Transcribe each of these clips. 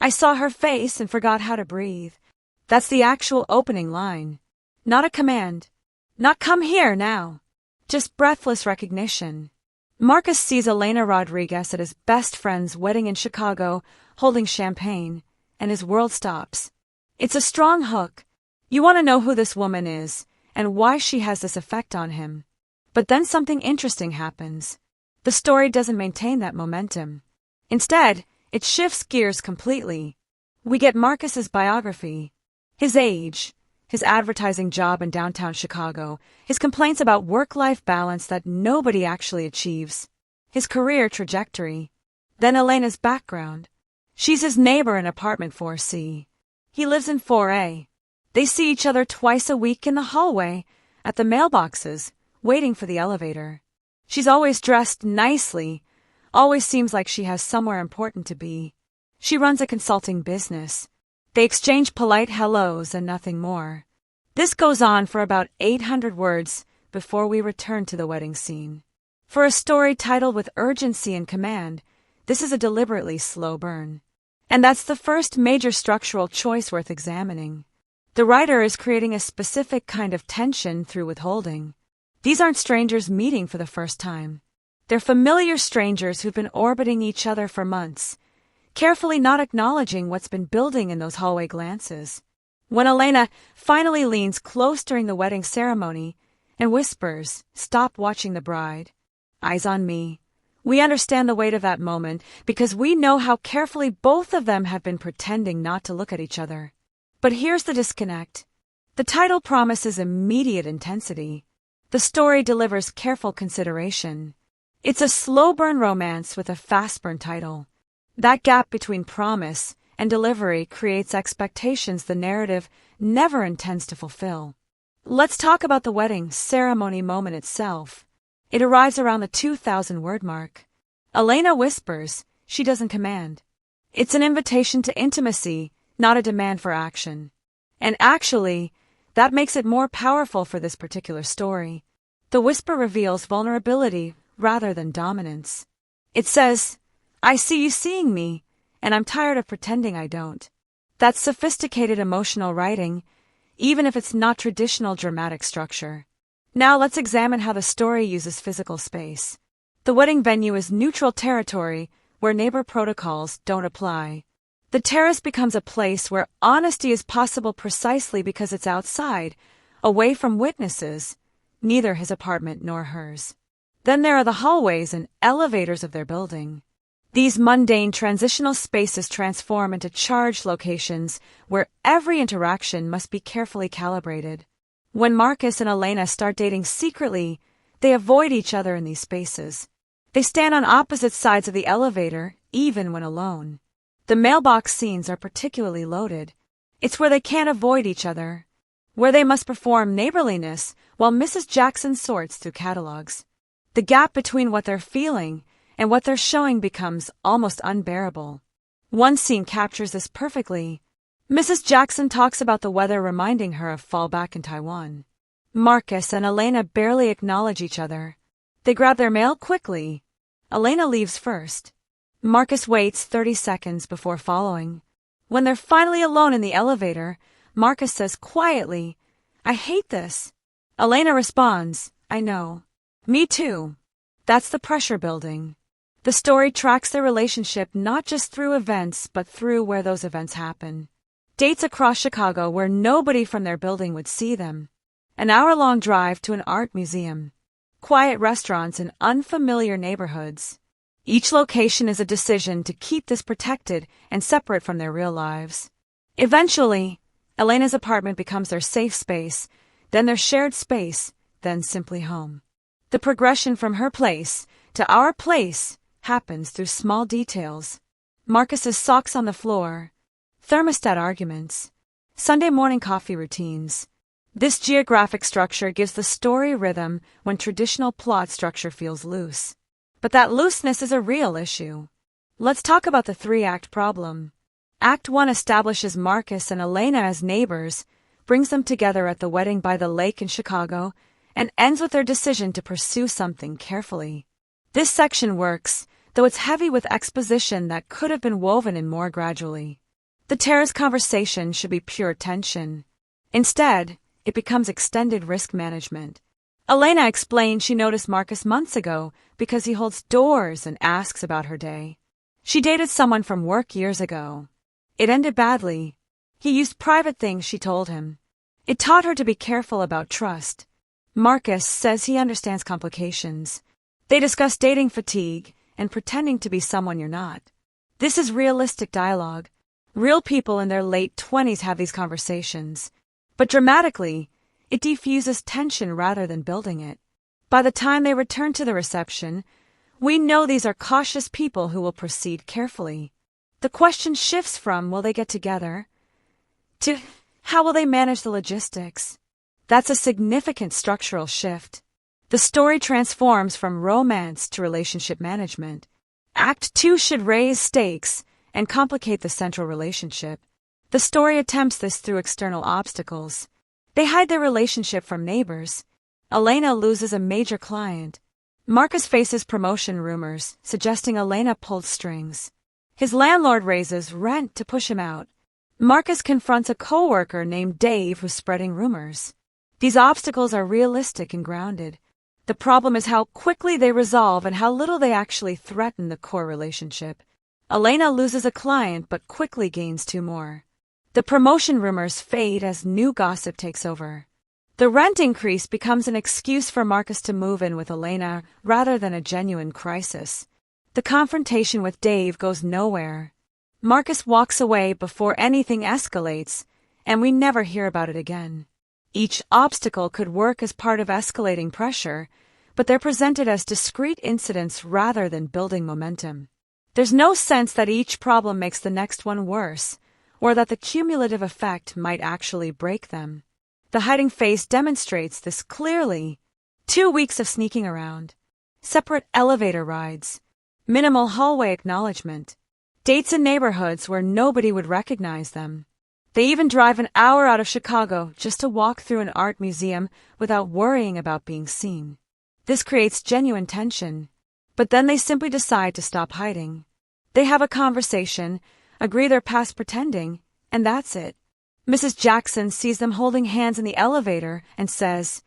I saw her face and forgot how to breathe. That's the actual opening line. Not a command. Not come here now. Just breathless recognition. Marcus sees Elena Rodriguez at his best friend's wedding in Chicago, holding champagne, and his world stops. It's a strong hook. You want to know who this woman is, and why she has this effect on him. But then something interesting happens. The story doesn't maintain that momentum. Instead, it shifts gears completely. We get Marcus's biography, his age, his advertising job in downtown Chicago, his complaints about work-life balance that nobody actually achieves, his career trajectory. Then Elena's background. She's his neighbor in apartment 4C. He lives in 4A. They see each other twice a week in the hallway, at the mailboxes, waiting for the elevator. She's always dressed nicely, always seems like she has somewhere important to be. She runs a consulting business. They exchange polite hellos and nothing more. This goes on for about 800 words before we return to the wedding scene. For a story titled with urgency and command, this is a deliberately slow burn. And that's the first major structural choice worth examining. The writer is creating a specific kind of tension through withholding. These aren't strangers meeting for the first time. They're familiar strangers who've been orbiting each other for months, carefully not acknowledging what's been building in those hallway glances. When Elena finally leans close during the wedding ceremony and whispers, "Stop watching the bride. Eyes on me," we understand the weight of that moment because we know how carefully both of them have been pretending not to look at each other. But here's the disconnect. The title promises immediate intensity. The story delivers careful consideration. It's a slow-burn romance with a fast-burn title. That gap between promise and delivery creates expectations the narrative never intends to fulfill. Let's talk about the wedding ceremony moment itself. It arrives around the 2,000-word mark. Elena whispers, she doesn't command. It's an invitation to intimacy, not a demand for action. And actually, that makes it more powerful for this particular story. The whisper reveals vulnerability rather than dominance. It says, "I see you seeing me, and I'm tired of pretending I don't." That's sophisticated emotional writing, even if it's not traditional dramatic structure. Now let's examine how the story uses physical space. The wedding venue is neutral territory where neighbor protocols don't apply. The terrace becomes a place where honesty is possible precisely because it's outside, away from witnesses, neither his apartment nor hers. Then there are the hallways and elevators of their building. These mundane transitional spaces transform into charged locations where every interaction must be carefully calibrated. When Marcus and Elena start dating secretly, they avoid each other in these spaces. They stand on opposite sides of the elevator, even when alone. The mailbox scenes are particularly loaded. It's where they can't avoid each other, where they must perform neighborliness while Mrs. Jackson sorts through catalogs. The gap between what they're feeling and what they're showing becomes almost unbearable. One scene captures this perfectly. Mrs. Jackson talks about the weather reminding her of fall back in Taiwan. Marcus and Elena barely acknowledge each other. They grab their mail quickly. Elena leaves first. Marcus waits 30 seconds before following. When they're finally alone in the elevator, Marcus says quietly, "I hate this." Elena responds, "I know. Me too." That's the pressure building. The story tracks their relationship not just through events, but through where those events happen. Dates across Chicago where nobody from their building would see them. An hour-long drive to an art museum. Quiet restaurants in unfamiliar neighborhoods. Each location is a decision to keep this protected and separate from their real lives. Eventually, Elena's apartment becomes their safe space, then their shared space, then simply home. The progression from her place to our place happens through small details. Marcus's socks on the floor, thermostat arguments, Sunday morning coffee routines. This geographic structure gives the story rhythm when traditional plot structure feels loose. But that looseness is a real issue. Let's talk about the three-act problem. Act 1 establishes Marcus and Elena as neighbors, brings them together at the wedding by the lake in Chicago, and ends with their decision to pursue something carefully. This section works, though it's heavy with exposition that could have been woven in more gradually. The terrace conversation should be pure tension. Instead, it becomes extended risk management. Elena explained she noticed Marcus months ago because he holds doors and asks about her day. She dated someone from work years ago. It ended badly. He used private things she told him. It taught her to be careful about trust. Marcus says he understands complications. They discuss dating fatigue and pretending to be someone you're not. This is realistic dialogue. Real people in their late 20s have these conversations. But dramatically, it diffuses tension rather than building it. By the time they return to the reception, we know these are cautious people who will proceed carefully. The question shifts from will they get together to how will they manage the logistics. That's a significant structural shift. The story transforms from romance to relationship management. Act 2 should raise stakes and complicate the central relationship. The story attempts this through external obstacles. They hide their relationship from neighbors. Elena loses a major client. Marcus faces promotion rumors, suggesting Elena pulled strings. His landlord raises rent to push him out. Marcus confronts a coworker named Dave who's spreading rumors. These obstacles are realistic and grounded. The problem is how quickly they resolve and how little they actually threaten the core relationship. Elena loses a client but quickly gains 2 more. The promotion rumors fade as new gossip takes over. The rent increase becomes an excuse for Marcus to move in with Elena rather than a genuine crisis. The confrontation with Dave goes nowhere. Marcus walks away before anything escalates, and we never hear about it again. Each obstacle could work as part of escalating pressure, but they're presented as discrete incidents rather than building momentum. There's no sense that each problem makes the next one worse, or that the cumulative effect might actually break them. The hiding face demonstrates this clearly. 2 weeks of sneaking around. Separate elevator rides. Minimal hallway acknowledgement. Dates in neighborhoods where nobody would recognize them. They even drive an hour out of Chicago just to walk through an art museum without worrying about being seen. This creates genuine tension. But then they simply decide to stop hiding. They have a conversation, agree they're past pretending, and that's it. Mrs. Jackson sees them holding hands in the elevator and says,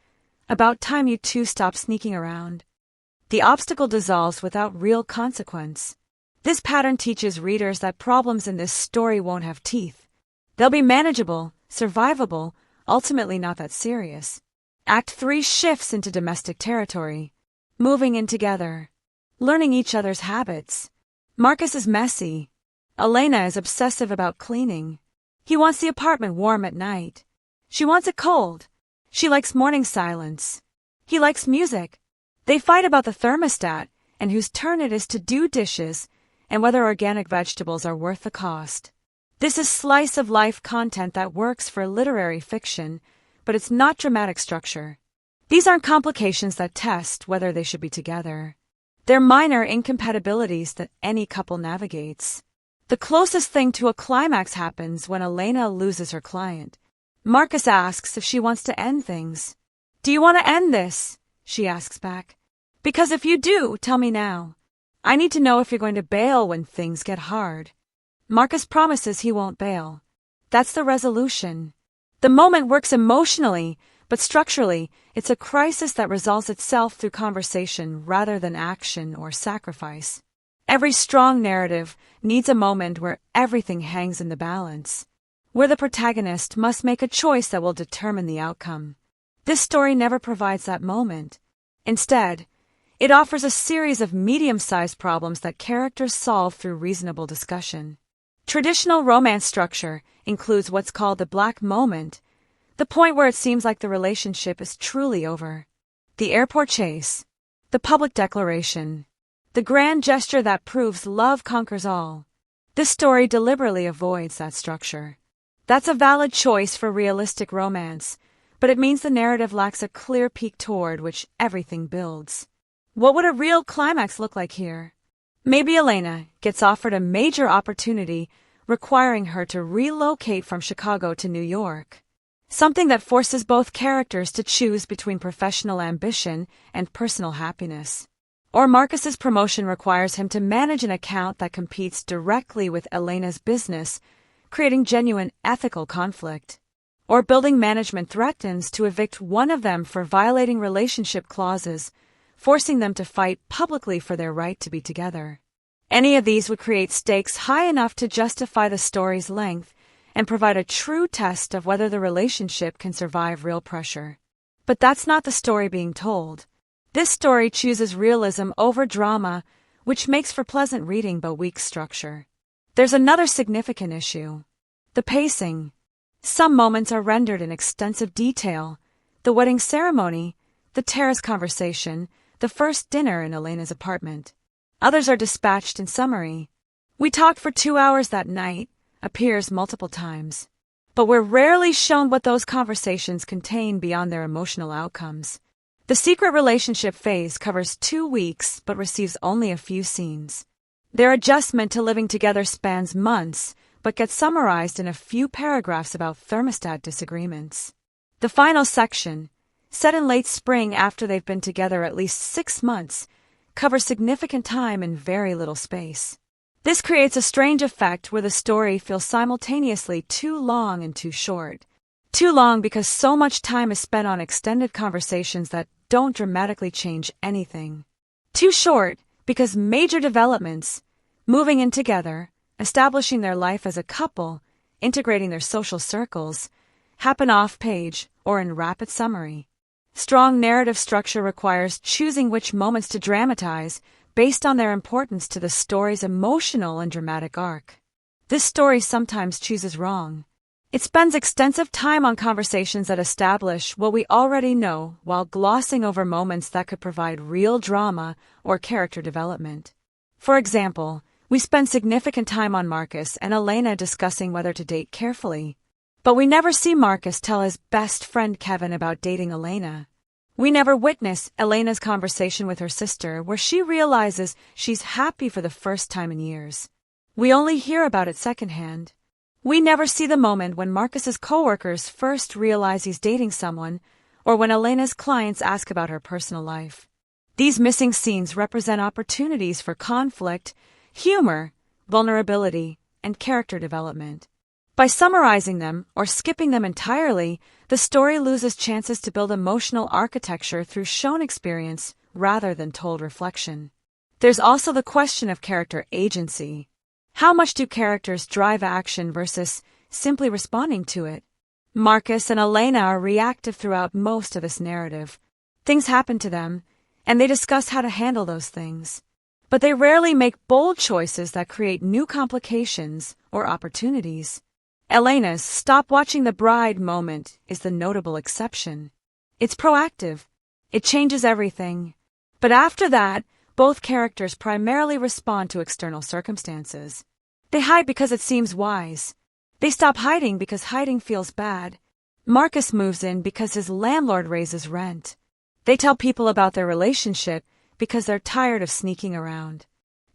"About time you two stop sneaking around." The obstacle dissolves without real consequence. This pattern teaches readers that problems in this story won't have teeth. They'll be manageable, survivable, ultimately not that serious. Act 3 shifts into domestic territory. Moving in together. Learning each other's habits. Marcus is messy. Elena is obsessive about cleaning. He wants the apartment warm at night. She wants it cold. She likes morning silence. He likes music. They fight about the thermostat and whose turn it is to do dishes and whether organic vegetables are worth the cost. This is slice-of-life content that works for literary fiction, but it's not dramatic structure. These aren't complications that test whether they should be together. They're minor incompatibilities that any couple navigates. The closest thing to a climax happens when Elena loses her client. Marcus asks if she wants to end things. "Do you want to end this?" she asks back. "Because if you do, tell me now. I need to know if you're going to bail when things get hard." Marcus promises he won't bail. That's the resolution. The moment works emotionally, but structurally, it's a crisis that resolves itself through conversation rather than action or sacrifice. Every strong narrative needs a moment where everything hangs in the balance, where the protagonist must make a choice that will determine the outcome. This story never provides that moment. Instead, it offers a series of medium-sized problems that characters solve through reasonable discussion. Traditional romance structure includes what's called the black moment, the point where it seems like the relationship is truly over. The airport chase, the public declaration, the grand gesture that proves love conquers all. This story deliberately avoids that structure. That's a valid choice for realistic romance, but it means the narrative lacks a clear peak toward which everything builds. What would a real climax look like here? Maybe Elena gets offered a major opportunity requiring her to relocate from Chicago to New York. Something that forces both characters to choose between professional ambition and personal happiness. Or Marcus's promotion requires him to manage an account that competes directly with Elena's business, creating genuine ethical conflict. Or building management threatens to evict one of them for violating relationship clauses, forcing them to fight publicly for their right to be together. Any of these would create stakes high enough to justify the story's length and provide a true test of whether the relationship can survive real pressure. But that's not the story being told. This story chooses realism over drama, which makes for pleasant reading but weak structure. There's another significant issue: the pacing. Some moments are rendered in extensive detail: the wedding ceremony, the terrace conversation, the first dinner in Elena's apartment. Others are dispatched in summary. "We talked for 2 hours that night," appears multiple times. But we're rarely shown what those conversations contain beyond their emotional outcomes. The secret relationship phase covers 2 weeks but receives only a few scenes. Their adjustment to living together spans months but gets summarized in a few paragraphs about thermostat disagreements. The final section, set in late spring after they've been together at least 6 months, covers significant time in very little space. This creates a strange effect where the story feels simultaneously too long and too short. Too long because so much time is spent on extended conversations that don't dramatically change anything. Too short because major developments, moving in together, establishing their life as a couple, integrating their social circles, happen off-page or in rapid summary. Strong narrative structure requires choosing which moments to dramatize based on their importance to the story's emotional and dramatic arc. This story sometimes chooses wrong. It spends extensive time on conversations that establish what we already know while glossing over moments that could provide real drama or character development. For example, we spend significant time on Marcus and Elena discussing whether to date carefully. But we never see Marcus tell his best friend Kevin about dating Elena. We never witness Elena's conversation with her sister where she realizes she's happy for the first time in years. We only hear about it secondhand. We never see the moment when Marcus's coworkers first realize he's dating someone or when Elena's clients ask about her personal life. These missing scenes represent opportunities for conflict, humor, vulnerability, and character development. By summarizing them or skipping them entirely, the story loses chances to build emotional architecture through shown experience rather than told reflection. There's also the question of character agency. How much do characters drive action versus simply responding to it? Marcus and Elena are reactive throughout most of this narrative. Things happen to them, and they discuss how to handle those things. But they rarely make bold choices that create new complications or opportunities. Elena's "stop watching the bride" moment is the notable exception. It's proactive. It changes everything. But after that, both characters primarily respond to external circumstances. They hide because it seems wise. They stop hiding because hiding feels bad. Marcus moves in because his landlord raises rent. They tell people about their relationship because they're tired of sneaking around.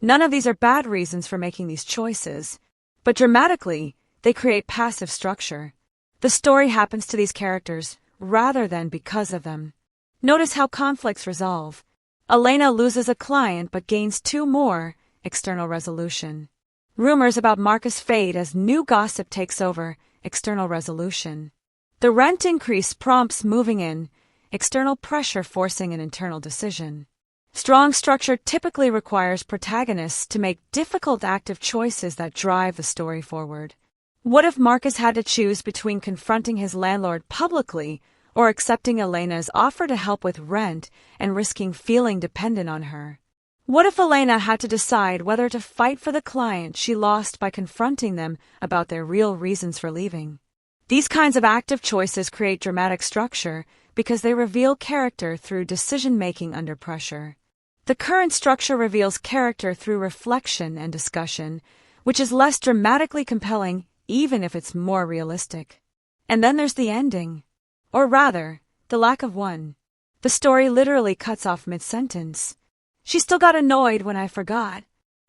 None of these are bad reasons for making these choices, but dramatically, they create passive structure. The story happens to these characters rather than because of them. Notice how conflicts resolve. Elena loses a client but gains 2 more, external resolution. Rumors about Marcus fade as new gossip takes over, external resolution. The rent increase prompts moving in, external pressure forcing an internal decision. Strong structure typically requires protagonists to make difficult active choices that drive the story forward. What if Marcus had to choose between confronting his landlord publicly or accepting Elena's offer to help with rent and risking feeling dependent on her? What if Elena had to decide whether to fight for the client she lost by confronting them about their real reasons for leaving? These kinds of active choices create dramatic structure because they reveal character through decision-making under pressure. The current structure reveals character through reflection and discussion, which is less dramatically compelling even if it's more realistic. And then there's the ending. Or rather, the lack of one. The story literally cuts off mid-sentence. "She still got annoyed when I forgot."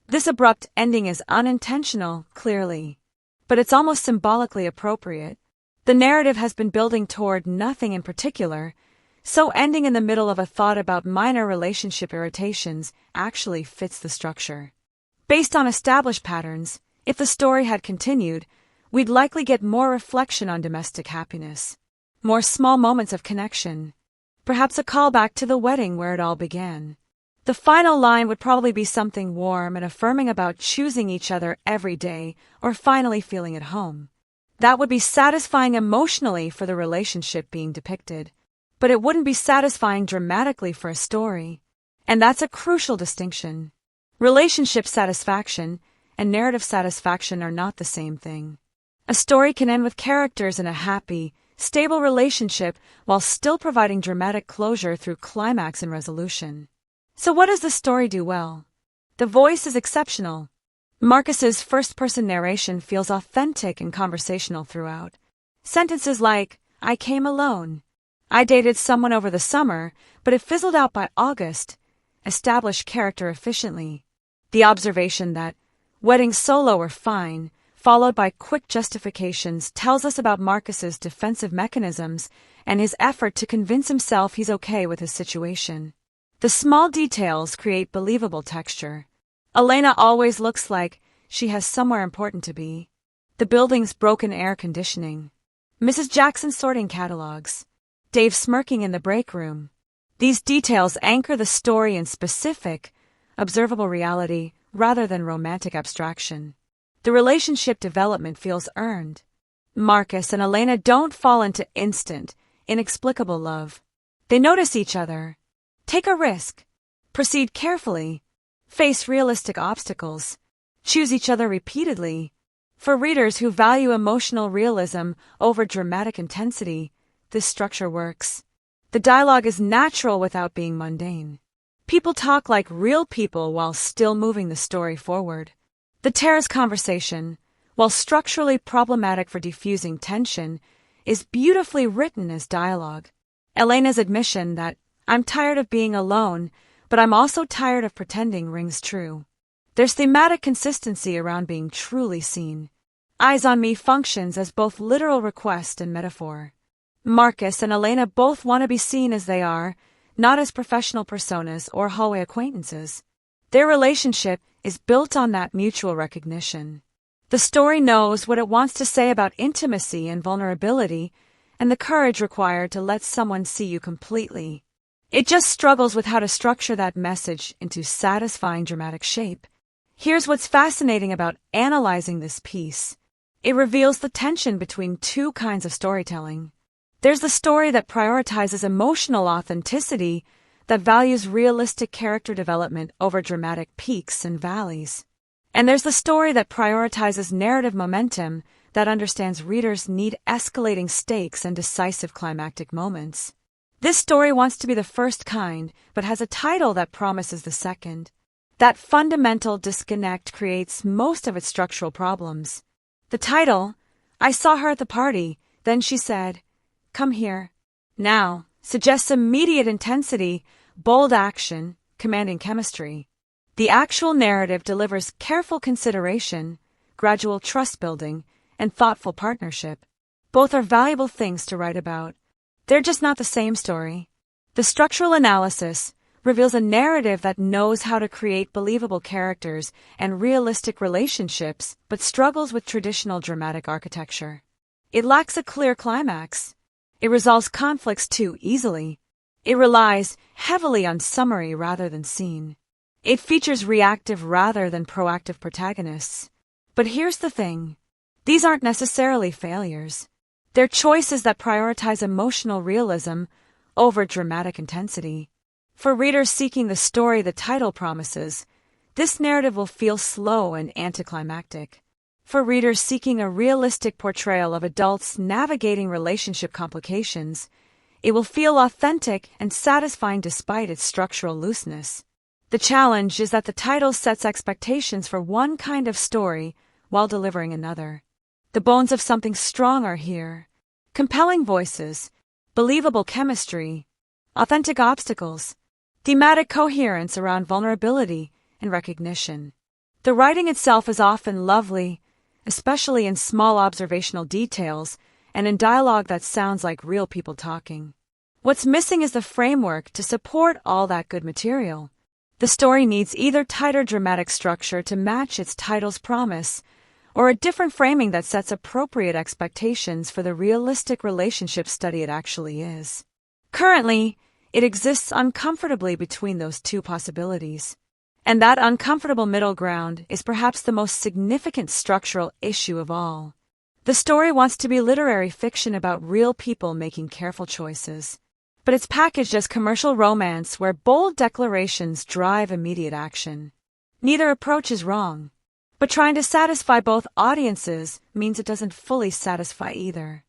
This abrupt ending is unintentional, clearly, but it's almost symbolically appropriate. The narrative has been building toward nothing in particular, so ending in the middle of a thought about minor relationship irritations actually fits the structure. Based on established patterns, if the story had continued, we'd likely get more reflection on domestic happiness, more small moments of connection, perhaps a callback to the wedding where it all began. The final line would probably be something warm and affirming about choosing each other every day or finally feeling at home. That would be satisfying emotionally for the relationship being depicted, but it wouldn't be satisfying dramatically for a story. And that's a crucial distinction. Relationship satisfaction and narrative satisfaction are not the same thing. A story can end with characters in a happy, stable relationship while still providing dramatic closure through climax and resolution. So what does the story do well? The voice is exceptional. Marcus's first-person narration feels authentic and conversational throughout. Sentences like, "I came alone," "I dated someone over the summer, but it fizzled out by August," establish character efficiently. The observation that weddings solo are fine, followed by quick justifications, tells us about Marcus's defensive mechanisms and his effort to convince himself he's okay with his situation. The small details create believable texture. Elena always looks like she has somewhere important to be. The building's broken air conditioning. Mrs. Jackson sorting catalogs. Dave smirking in the break room. These details anchor the story in specific, observable reality rather than romantic abstraction. The relationship development feels earned. Marcus and Elena don't fall into instant, inexplicable love. They notice each other, take a risk, proceed carefully, face realistic obstacles, choose each other repeatedly. For readers who value emotional realism over dramatic intensity, this structure works. The dialogue is natural without being mundane. People talk like real people while still moving the story forward. The terrace conversation, while structurally problematic for diffusing tension, is beautifully written as dialogue. Elena's admission that, "I'm tired of being alone, but I'm also tired of pretending," rings true. There's thematic consistency around being truly seen. "Eyes on me" functions as both literal request and metaphor. Marcus and Elena both want to be seen as they are, not as professional personas or hallway acquaintances. Their relationship is built on that mutual recognition. The story knows what it wants to say about intimacy and vulnerability and the courage required to let someone see you completely. It just struggles with how to structure that message into satisfying dramatic shape. Here's what's fascinating about analyzing this piece. It reveals the tension between two kinds of storytelling. There's the story that prioritizes emotional authenticity, that values realistic character development over dramatic peaks and valleys. And there's the story that prioritizes narrative momentum, that understands readers need escalating stakes and decisive climactic moments. This story wants to be the first kind, but has a title that promises the second. That fundamental disconnect creates most of its structural problems. The title, "I saw her at the party, then she said, 'Come here now,' suggests immediate intensity, bold action, commanding chemistry. The actual narrative delivers careful consideration, gradual trust building, and thoughtful partnership. Both are valuable things to write about. They're just not the same story. The structural analysis reveals a narrative that knows how to create believable characters and realistic relationships, but struggles with traditional dramatic architecture. It lacks a clear climax. It resolves conflicts too easily. It relies heavily on summary rather than scene. It features reactive rather than proactive protagonists. But here's the thing. These aren't necessarily failures. They're choices that prioritize emotional realism over dramatic intensity. For readers seeking the story the title promises, this narrative will feel slow and anticlimactic. For readers seeking a realistic portrayal of adults navigating relationship complications, it will feel authentic and satisfying despite its structural looseness. The challenge is that the title sets expectations for one kind of story while delivering another. The bones of something strong are here. Compelling voices, believable chemistry, authentic obstacles, thematic coherence around vulnerability and recognition. The writing itself is often lovely, especially in small observational details and in dialogue that sounds like real people talking. What's missing is the framework to support all that good material. The story needs either tighter dramatic structure to match its title's promise, or a different framing that sets appropriate expectations for the realistic relationship study it actually is. Currently, it exists uncomfortably between those two possibilities. And that uncomfortable middle ground is perhaps the most significant structural issue of all. The story wants to be literary fiction about real people making careful choices, but it's packaged as commercial romance where bold declarations drive immediate action. Neither approach is wrong, but trying to satisfy both audiences means it doesn't fully satisfy either.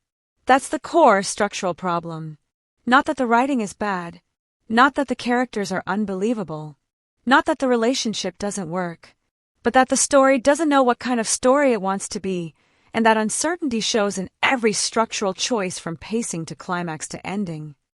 That's the core structural problem. Not that the writing is bad, not that the characters are unbelievable, not that the relationship doesn't work, but that the story doesn't know what kind of story it wants to be, and that uncertainty shows in every structural choice from pacing to climax to ending.